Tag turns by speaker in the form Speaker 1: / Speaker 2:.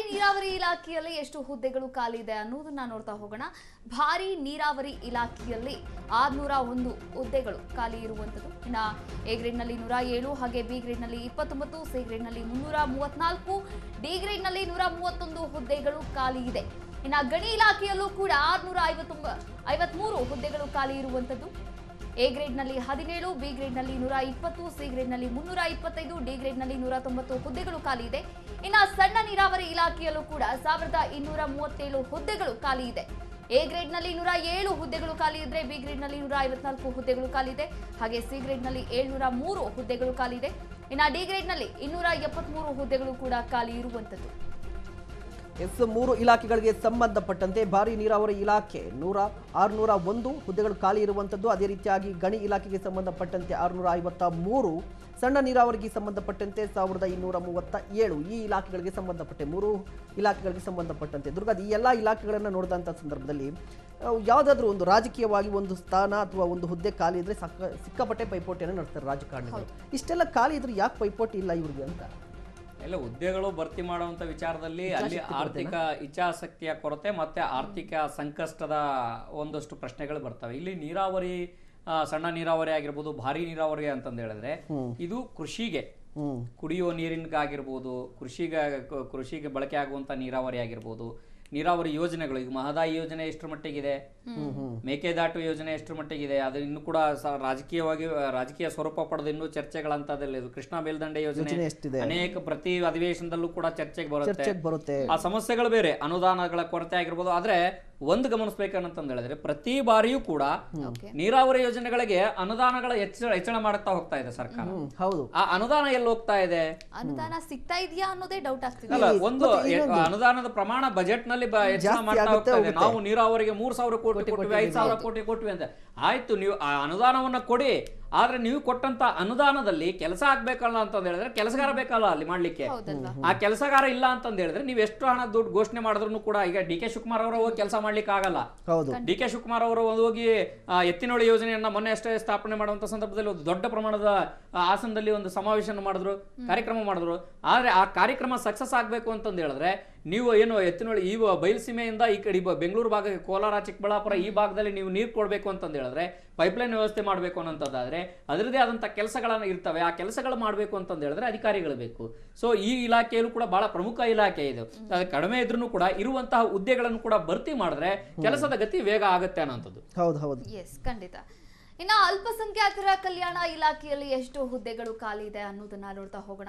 Speaker 1: ನೀರಾವರಿ ಇಲಾಖೆಯಲ್ಲಿ ಎಷ್ಟು ಹುದ್ದೆಗಳು ಖಾಲಿ ಇದೆ ಅನ್ನೋದನ್ನ ನೋಡ್ತಾ ಹೋಗೋಣ. ಭಾರಿ ನೀರಾವರಿ ಇಲಾಖೆಯಲ್ಲಿ 601 ಹುದ್ದೆಗಳು ಖಾಲಿ ಇರುವಂತದ್ದು. ಇನ್ನು ಎ ಗ್ರೇಡ್ ನಲ್ಲಿ 107, ಹಾಗೆ ಬಿ ಗ್ರೇಡ್ ನಲ್ಲಿ 29, ಸಿ ಗ್ರೇಡ್ ನಲ್ಲಿ 334, ಡಿ ಗ್ರೇಡ್ ನಲ್ಲಿ 131 ಹುದ್ದೆಗಳು ಖಾಲಿ ಇದೆ. ಇನ್ನು ಗಣಿ ಇಲಾಖೆಯಲ್ಲೂ ಕೂಡ 653 ಹುದ್ದೆಗಳು ಖಾಲಿ ಇರುವಂತದ್ದು. ಎ ಗ್ರೇಡ್ ನಲ್ಲಿ 17, ಬಿ ಗ್ರೇಡ್ ನಲ್ಲಿ 120, ಸಿ ಗ್ರೇಡ್ ನಲ್ಲಿ 325, ಡಿ ಗ್ರೇಡ್ ನಲ್ಲಿ 190 ಹುದ್ದೆಗಳು ಖಾಲಿ ಇದೆ. ಇನ್ನು ಸಣ್ಣ ನೀರಾವರಿ ಇಲಾಖೆಯಲ್ಲೂ ಕೂಡ 1237 ಹುದ್ದೆಗಳು ಖಾಲಿ ಇದೆ. ಎ ಗ್ರೇಡ್ ನಲ್ಲಿ 107 ಹುದ್ದೆಗಳು ಖಾಲಿ ಇದ್ರೆ, ಬಿ ಗ್ರೇಡ್ ನಲ್ಲಿ 154 ಹುದ್ದೆಗಳು ಖಾಲಿ ಇದೆ, ಹಾಗೆ ಸಿ ಗ್ರೇಡ್ ನಲ್ಲಿ 703 ಹುದ್ದೆಗಳು ಖಾಲಿ ಇದೆ. ಇನ್ನು ಡಿ ಗ್ರೇಡ್ ನಲ್ಲಿ 273 ಹುದ್ದೆಗಳು ಕೂಡ ಖಾಲಿ ಇರುವಂತದ್ದು.
Speaker 2: 3 ಇಲಾಖೆಗಳಿಗೆ ಸಂಬಂಧಪಟ್ಟಂತೆ ಭಾರಿ ನೀರಾವರಿ ಇಲಾಖೆ 601 ಹುದ್ದೆಗಳು ಖಾಲಿ ಇರುವಂಥದ್ದು. ಅದೇ ರೀತಿಯಾಗಿ ಗಣಿ ಇಲಾಖೆಗೆ ಸಂಬಂಧಪಟ್ಟಂತೆ 653, ಸಣ್ಣ ನೀರಾವರಿಗೆ ಸಂಬಂಧಪಟ್ಟಂತೆ 1237 ಈ ಇಲಾಖೆಗಳಿಗೆ ಸಂಬಂಧಪಟ್ಟೆ 3 ಇಲಾಖೆಗಳಿಗೆ ಸಂಬಂಧಪಟ್ಟಂತೆ ದುರ್ಗಾದ್ ಈ ಎಲ್ಲ ಇಲಾಖೆಗಳನ್ನು ನೋಡಿದಂಥ ಸಂದರ್ಭದಲ್ಲಿ ಯಾವುದಾದ್ರೂ ಒಂದು ರಾಜಕೀಯವಾಗಿ ಒಂದು ಸ್ಥಾನ ಅಥವಾ ಒಂದು ಹುದ್ದೆ ಖಾಲಿ ಇದ್ರೆ ಸಿಕ್ಕಾಪಟ್ಟೆ ಪೈಪೋಟಿಯನ್ನು ನಡೆಸ್ತಾರೆ ರಾಜಕಾರಣಿಗಳು. ಇಷ್ಟೆಲ್ಲ ಖಾಲಿ ಇದ್ರೆ ಯಾಕೆ ಪೈಪೋಟಿ ಇಲ್ಲ ಇವ್ರಿಗೆ ಅಂತ?
Speaker 3: ಎಲ್ಲ ಹುದ್ದೆಗಳು ಭರ್ತಿ ಮಾಡುವಂತ ವಿಚಾರದಲ್ಲಿ ಅಲ್ಲಿ ಆರ್ಥಿಕ ಇಚ್ಛಾಶಕ್ತಿಯ ಕೊರತೆ ಮತ್ತೆ ಆರ್ಥಿಕ ಸಂಕಷ್ಟದ ಒಂದಷ್ಟು ಪ್ರಶ್ನೆಗಳು ಬರ್ತವೆ. ಇಲ್ಲಿ ನೀರಾವರಿ, ಸಣ್ಣ ನೀರಾವರಿ ಆಗಿರ್ಬೋದು, ಭಾರಿ ನೀರಾವರಿ ಅಂತಂದು ಹೇಳಿದ್ರೆ ಇದು ಕೃಷಿಗೆ, ಕುಡಿಯುವ ನೀರಿನಗಾಗಿರ್ಬೋದು, ಕೃಷಿಗೆ ಬಳಕೆ ಆಗುವಂತ ನೀರಾವರಿ ಆಗಿರ್ಬೋದು, ನೀರಾವರಿ ಯೋಜನೆಗಳು. ಈಗ ಮಹದಾಯಿ ಯೋಜನೆ ಎಷ್ಟರ ಮಟ್ಟಿಗಿದೆ, ಮೇಕೆದಾಟು ಯೋಜನೆ ಎಷ್ಟರ ಮಟ್ಟಿಗಿದೆ, ಅದು ಇನ್ನೂ ಕೂಡ ರಾಜಕೀಯ ಸ್ವರೂಪ ಪಡೆದು ಇನ್ನೂ ಚರ್ಚೆಗಳಂತದಲ್ಲಿ. ಕೃಷ್ಣಾ ಮೇಲ್ದಂಡೆ ಯೋಜನೆ ಅನೇಕ ಪ್ರತಿ ಅಧಿವೇಶನದಲ್ಲೂ ಕೂಡ ಚರ್ಚೆಗೆ ಬರುತ್ತೆ. ಆ ಸಮಸ್ಯೆಗಳು ಬೇರೆ, ಅನುದಾನಗಳ ಕೊರತೆ ಆಗಿರ್ಬೋದು. ಆದ್ರೆ ಒಂದು ಗಮನಿಸಬೇಕಂತಂದು ಹೇಳಿದ್ರೆ ಪ್ರತಿ ಬಾರಿಯೂ ಕೂಡ ನೀರಾವರಿ ಯೋಜನೆಗಳಿಗೆ ಅನುದಾನಗಳ ಹೆಚ್ಚಳ ಮಾಡುತ್ತಾ ಹೋಗ್ತಾ ಇದೆ ಸರ್ಕಾರ.
Speaker 2: ಹೌದು,
Speaker 3: ಆ ಅನುದಾನ ಎಲ್ಲಿ ಹೋಗ್ತಾ ಇದೆ?
Speaker 1: ಅನುದಾನ ಸಿಗ್ತಾ ಇದೆಯಾ ಅನ್ನೋದೇ ಡೌಟ್ ಆಗ್ತಿದೆ.
Speaker 3: ಅಲ್ಲ, ಒಂದು ಅನುದಾನದ ಪ್ರಮಾಣ ಬಜೆಟ್ ನಲ್ಲಿ ಹೆಚ್ಚಳ ಮಾಡ್ತಾ ಹೋಗ್ತಾ ಇದೆ. ನಾವು ನೀರಾವರಿಗೆ 3,000 ಕೋಟಿ ಕೊಟ್ವಿ, 5,000 ಕೋಟಿ ಕೊಟ್ವಿ ಅಂತ. ಆಯ್ತು, ನೀವು ಆ ಅನುದಾನವನ್ನ ಕೊಡಿ, ಆದ್ರೆ ನೀವು ಕೊಟ್ಟಂತ ಅನುದಾನದಲ್ಲಿ ಕೆಲಸ ಆಗ್ಬೇಕಲ್ಲ ಅಂತಂದ ಹೇಳಿದ್ರೆ ಕೆಲಸಗಾರ ಬೇಕಲ್ಲ ಅಲ್ಲಿ ಮಾಡ್ಲಿಕ್ಕೆ. ಆ ಕೆಲಸಗಾರ ಇಲ್ಲ ಅಂತಂದ ಹೇಳಿದ್ರೆ ನೀವು ಎಷ್ಟು ಹಣ ದುಡ್ಡು ಘೋಷಣೆ ಮಾಡಿದ್ರು ಕೂಡ, ಈಗ ಡಿ ಕೆ ಶಿವಕುಮಾರ್ ಅವರು ಹೋಗಿ ಕೆಲಸ ಮಾಡ್ಲಿಕ್ಕೆ ಆಗಲ್ಲ. ಡಿ ಕೆ ಶಿವಕುಮಾರ್ ಅವರು ಹೋಗಿ ಎತ್ತಿನೊಳಿ ಯೋಜನೆಯನ್ನ ಮೊನ್ನೆ ಅಷ್ಟೇ ಸ್ಥಾಪನೆ ಮಾಡುವಂತ ಸಂದರ್ಭದಲ್ಲಿ ಒಂದು ದೊಡ್ಡ ಪ್ರಮಾಣದ ಹಾಸನದಲ್ಲಿ ಒಂದು ಸಮಾವೇಶ ಮಾಡಿದ್ರು, ಕಾರ್ಯಕ್ರಮ ಮಾಡಿದ್ರು. ಆದ್ರೆ ಆ ಕಾರ್ಯಕ್ರಮ ಸಕ್ಸಸ್ ಆಗ್ಬೇಕು ಅಂತಂದು ಹೇಳಿದ್ರೆ ನೀವು ಏನು ಎತ್ತಿನೊಳಿ ಈ ಬಯಲುಸೀಮೆಯಿಂದ ಈ ಕಡೆ ಬೆಂಗಳೂರು ಭಾಗಕ್ಕೆ, ಕೋಲಾರ, ಚಿಕ್ಕಬಳ್ಳಾಪುರ ಈ ಭಾಗದಲ್ಲಿ ನೀವು ನೀರು ಕೊಡ್ಬೇಕು ಅಂತಂದು ಹೇಳಿದ್ರೆ ಪೈಪ್ಲೈನ್ ವ್ಯವಸ್ಥೆ ಮಾಡಬೇಕು ಅನ್ನೋಂಥದ್ದಾದ್ರೆ ಅದರದೇ ಆದಂಥ ಕೆಲಸಗಳನ್ನ ಇರ್ತವೆ. ಆ ಕೆಲಸಗಳು ಮಾಡಬೇಕು ಅಂತಂದು ಹೇಳಿದ್ರೆ ಅಧಿಕಾರಿಗಳು ಬೇಕು. ಸೊ ಈ ಇಲಾಖೆಯಲ್ಲೂ ಕೂಡ ಬಹಳ ಪ್ರಮುಖ ಇಲಾಖೆ ಇದು. ಕಡಿಮೆ ಇದ್ರೂ ಕೂಡ ಇರುವಂತಹ ಹುದ್ದೆಗಳನ್ನು ಕೂಡ ಭರ್ತಿ ಮಾಡಿದ್ರೆ ಕೆಲಸದ ಗತಿ ವೇಗ ಆಗುತ್ತೆ ಅನ್ನೋಂಥದ್ದು.
Speaker 2: ಹೌದು,
Speaker 1: ಎಸ್, ಖಂಡಿತ. ಇನ್ನು ಅಲ್ಪಸಂಖ್ಯಾತರ ಕಲ್ಯಾಣ ಇಲಾಖೆಯಲ್ಲಿ ಎಷ್ಟು ಹುದ್ದೆಗಳು ಖಾಲಿ ಇದೆ ಅನ್ನೋದನ್ನ ನೋಡ್ತಾ ಹೋಗೋಣ.